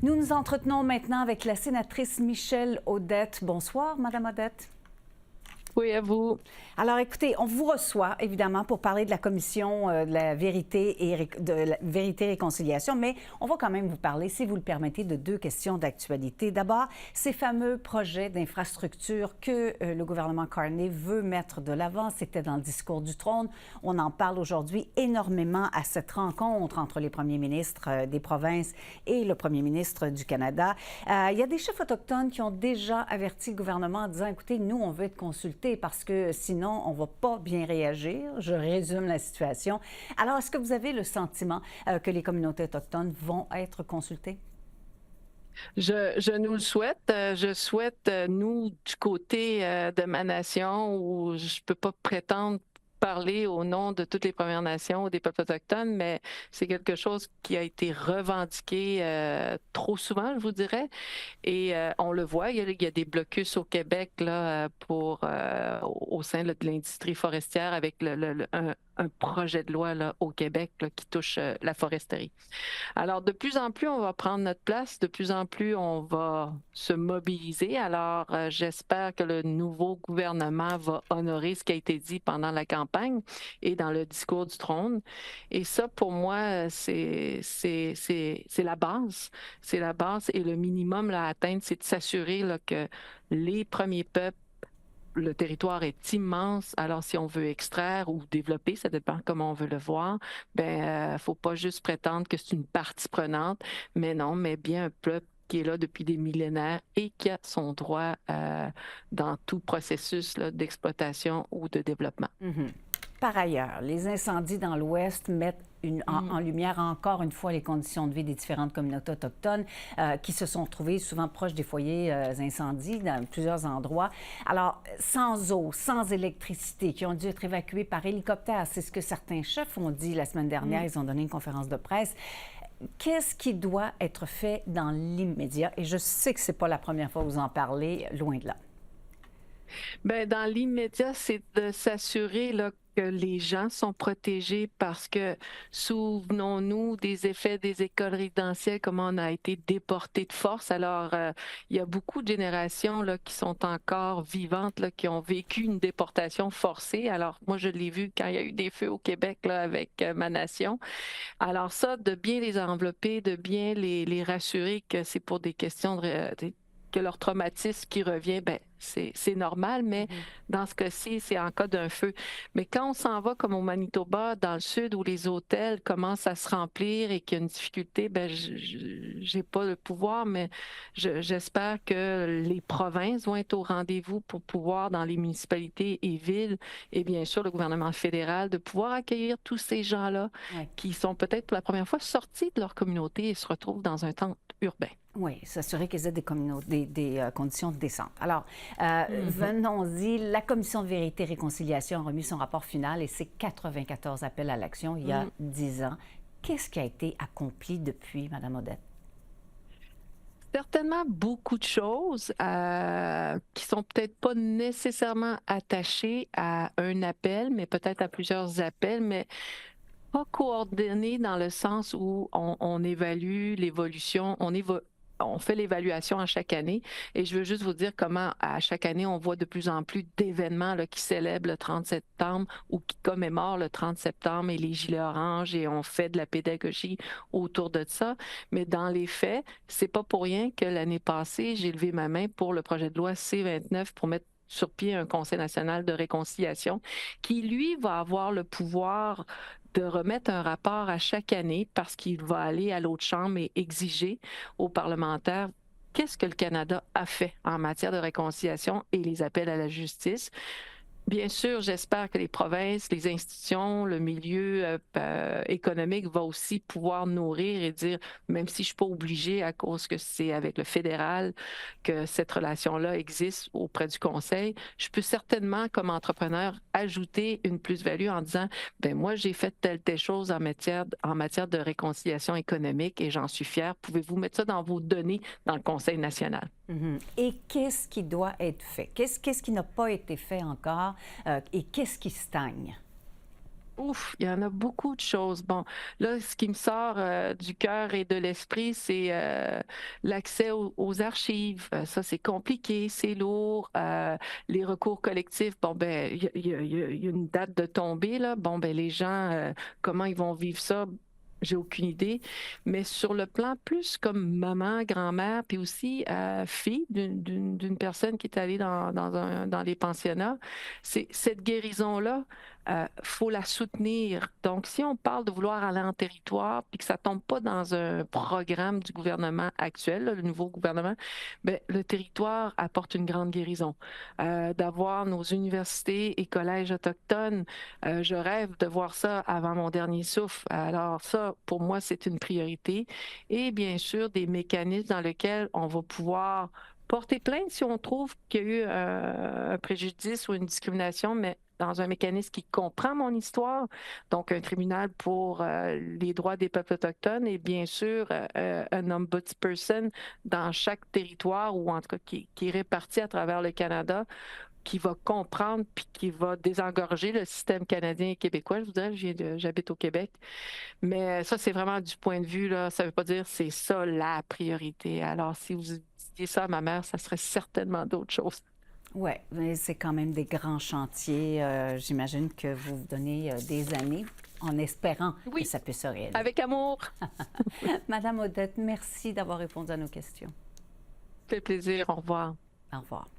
Nous nous entretenons maintenant avec la sénatrice Michèle Audette. Bonsoir, Madame Audette. Oui, à vous. Alors, écoutez, on vous reçoit, évidemment, pour parler de la commission de la vérité et réconciliation, mais on va quand même vous parler, si vous le permettez, de deux questions d'actualité. D'abord, ces fameux projets d'infrastructure que le gouvernement Carney veut mettre de l'avant. C'était dans le discours du trône. On en parle aujourd'hui énormément à cette rencontre entre les premiers ministres des provinces et le premier ministre du Canada. Il y a des chefs autochtones qui ont déjà averti le gouvernement en disant, écoutez, nous, on veut être consultés parce que sinon, on ne va pas bien réagir. Je résume la situation. Alors, est-ce que vous avez le sentiment que les communautés autochtones vont être consultées? Je nous le souhaite. Je souhaite, nous, du côté de ma nation, où je ne peux pas prétendre parler au nom de toutes les Premières Nations ou des peuples autochtones, mais c'est quelque chose qui a été revendiqué trop souvent, je vous dirais. Et on le voit, il y a des blocus au Québec là, au sein de l'industrie forestière avec un projet de loi là, au Québec là, qui touche la foresterie. Alors, de plus en plus, on va prendre notre place, de plus en plus, on va se mobiliser. Alors, j'espère que le nouveau gouvernement va honorer ce qui a été dit pendant la campagne et dans le discours du trône. Et ça, pour moi, c'est la base. C'est la base et le minimum là, à atteindre, c'est de s'assurer là, que les premiers peuples, le territoire est immense, alors si on veut extraire ou développer, ça dépend comment on veut le voir, faut pas juste prétendre que c'est une partie prenante, mais non, mais bien un peuple qui est là depuis des millénaires et qui a son droit dans tout processus d'exploitation ou de développement. Mm-hmm. Par ailleurs, les incendies dans l'Ouest mettent en lumière encore une fois les conditions de vie des différentes communautés autochtones qui se sont retrouvées souvent proches des foyers incendies dans plusieurs endroits. Alors, sans eau, sans électricité, qui ont dû être évacués par hélicoptère, c'est ce que certains chefs ont dit la semaine dernière. Ils ont donné une conférence de presse. Qu'est-ce qui doit être fait dans l'immédiat? Et je sais que ce n'est pas la première fois que vous en parlez, loin de là. Bien, dans l'immédiat, c'est de s'assurer là, que les gens sont protégés parce que souvenons-nous des effets des écoles résidentielles, comment on a été déportés de force. Alors, il y a beaucoup de générations là, qui sont encore vivantes, là, qui ont vécu une déportation forcée. Alors, moi, je l'ai vu quand il y a eu des feux au Québec là, avec ma nation. Alors ça, de bien les envelopper, de bien les rassurer que c'est pour des questions que leur traumatisme qui revient, c'est normal, mais dans ce cas-ci, c'est en cas d'un feu. Mais quand on s'en va comme au Manitoba, dans le sud, où les hôtels commencent à se remplir et qu'il y a une difficulté, j'ai pas le pouvoir, mais j'espère que les provinces vont être au rendez-vous pour pouvoir, dans les municipalités et villes, et bien sûr le gouvernement fédéral, de pouvoir accueillir tous ces gens-là qui sont peut-être pour la première fois sortis de leur communauté et se retrouvent dans un temps urbain. Oui, s'assurer qu'ils aient des conditions décentes. Alors, venons-y. La Commission de vérité et réconciliation a remis son rapport final et ses 94 appels à l'action il y a 10 ans. Qu'est-ce qui a été accompli depuis, Mme Audette? Certainement beaucoup de choses qui sont peut-être pas nécessairement attachées à un appel, mais peut-être à plusieurs appels, mais pas coordonnées dans le sens où on évalue l'évolution, on fait l'évaluation à chaque année et je veux juste vous dire comment à chaque année, on voit de plus en plus d'événements là, qui célèbrent le 30 septembre ou qui commémorent le 30 septembre et les gilets oranges et on fait de la pédagogie autour de ça. Mais dans les faits, c'est pas pour rien que l'année passée, j'ai levé ma main pour le projet de loi C-29 pour mettre sur pied un Conseil national de réconciliation qui, lui, va avoir le pouvoir de remettre un rapport à chaque année parce qu'il va aller à l'autre chambre et exiger aux parlementaires qu'est-ce que le Canada a fait en matière de réconciliation et les appels à la justice. Bien sûr, j'espère que les provinces, les institutions, le milieu économique va aussi pouvoir nourrir et dire, même si je suis pas obligée à cause que c'est avec le fédéral que cette relation-là existe auprès du Conseil, je peux certainement, comme entrepreneur, ajouter une plus-value en disant, ben moi, j'ai fait telle chose en matière de réconciliation économique et j'en suis fière. Pouvez-vous mettre ça dans vos données dans le Conseil national? Et qu'est-ce qui doit être fait? Qu'est-ce qui n'a pas été fait encore et qu'est-ce qui stagne? Ouf, il y en a beaucoup de choses. Bon, là, ce qui me sort du cœur et de l'esprit, c'est l'accès aux archives. Ça, c'est compliqué, c'est lourd. Les recours collectifs, bon, ben, il y a une date de tombée, là. Bon, ben, les gens, comment ils vont vivre ça? J'ai aucune idée. Mais sur le plan plus comme maman, grand-mère, puis aussi fille d'une personne qui est allée dans les pensionnats, c'est cette guérison-là faut la soutenir. Donc, si on parle de vouloir aller en territoire, puis que ça tombe pas dans un programme du gouvernement actuel, là, le nouveau gouvernement, ben, le territoire apporte une grande guérison. D'avoir nos universités et collèges autochtones, je rêve de voir ça avant mon dernier souffle. Alors ça, pour moi, c'est une priorité. Et bien sûr, des mécanismes dans lesquels on va pouvoir porter plainte si on trouve qu'il y a eu un préjudice ou une discrimination, mais dans un mécanisme qui comprend mon histoire, donc un tribunal pour les droits des peuples autochtones et bien sûr un ombudsperson dans chaque territoire ou en tout cas qui est réparti à travers le Canada qui va comprendre puis qui va désengorger le système canadien et québécois. Je vous dirais, j'habite au Québec. Mais ça, c'est vraiment du point de vue, là, ça ne veut pas dire que c'est ça la priorité. Alors, si vous disiez ça à ma mère, ça serait certainement d'autres choses. Oui, mais c'est quand même des grands chantiers. J'imagine que vous vous donnez des années en espérant que Oui, ça puisse se réaliser. avec amour. Madame Odette, merci d'avoir répondu à nos questions. Ça fait plaisir. Au revoir. Au revoir.